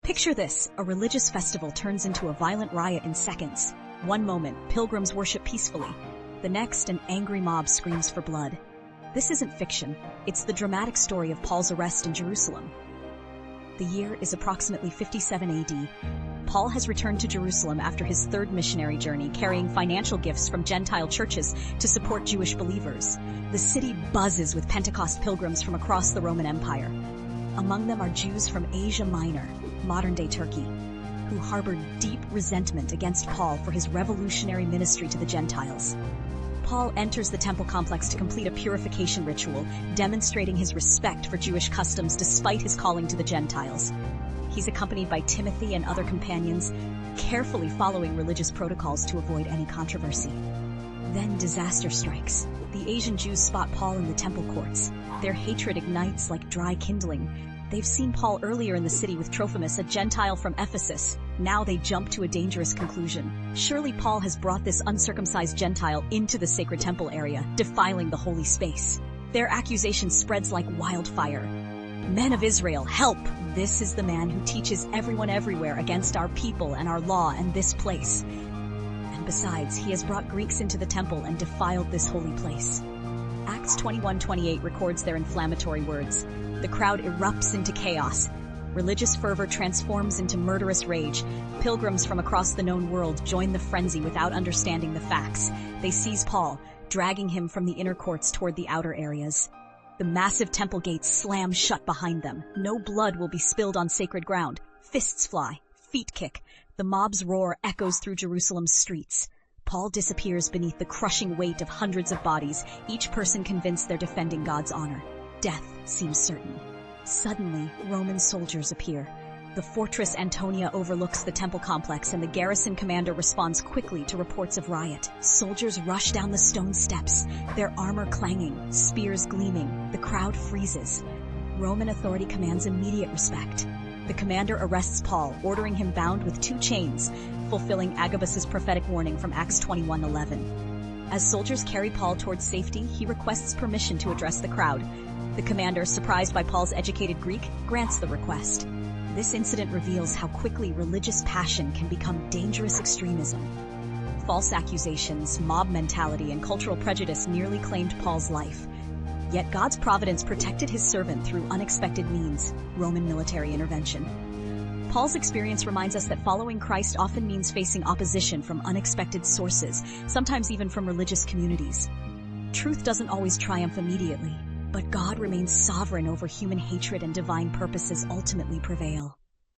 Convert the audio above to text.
Picture this, a religious festival turns into a violent riot in seconds. One moment, pilgrims worship peacefully. The next, an angry mob screams for blood. This isn't fiction, it's the dramatic story of Paul's arrest in Jerusalem. The year is approximately 57 AD. Paul has returned to Jerusalem after his third missionary journey, carrying financial gifts from Gentile churches to support Jewish believers. The city buzzes with Pentecost pilgrims from across the Roman Empire. Among them are Jews from Asia Minor, modern-day Turkey, who harbored deep resentment against Paul for his revolutionary ministry to the Gentiles. Paul enters the temple complex to complete a purification ritual, demonstrating his respect for Jewish customs despite his calling to the Gentiles. He's accompanied by Timothy and other companions, carefully following religious protocols to avoid any controversy. Then disaster strikes. The Asian Jews spot Paul in the temple courts. Their hatred ignites like dry kindling. They've seen Paul earlier in the city with Trophimus, a Gentile from Ephesus. Now they jump to a dangerous conclusion. Surely Paul has brought this uncircumcised Gentile into the sacred temple area, defiling the holy space. Their accusation spreads like wildfire. Men of Israel, help! This is the man who teaches everyone everywhere against our people and our law and this place. And besides, he has brought Greeks into the temple and defiled this holy place. Acts 21:28 records their inflammatory words. The crowd erupts into chaos. Religious fervor transforms into murderous rage. Pilgrims from across the known world join the frenzy without understanding the facts. They seize Paul, dragging him from the inner courts toward the outer areas. The massive temple gates slam shut behind them. No blood will be spilled on sacred ground. Fists fly, feet kick. The mob's roar echoes through Jerusalem's streets. Paul disappears beneath the crushing weight of hundreds of bodies, each person convinced they're defending God's honor. Death seems certain. Suddenly, Roman soldiers appear. The fortress Antonia overlooks the temple complex, and the garrison commander responds quickly to reports of riot. Soldiers rush down the stone steps, their armor clanging, spears gleaming. The crowd freezes. Roman authority commands immediate respect. The commander arrests Paul, ordering him bound with 2 chains, fulfilling Agabus's prophetic warning from Acts 21:11. As soldiers carry Paul towards safety, he requests permission to address the crowd. The commander, surprised by Paul's educated Greek, grants the request. This incident reveals how quickly religious passion can become dangerous extremism. False accusations, mob mentality, and cultural prejudice nearly claimed Paul's life. Yet God's providence protected his servant through unexpected means, Roman military intervention. Paul's experience reminds us that following Christ often means facing opposition from unexpected sources, sometimes even from religious communities. Truth doesn't always triumph immediately, but God remains sovereign over human hatred, and divine purposes ultimately prevail.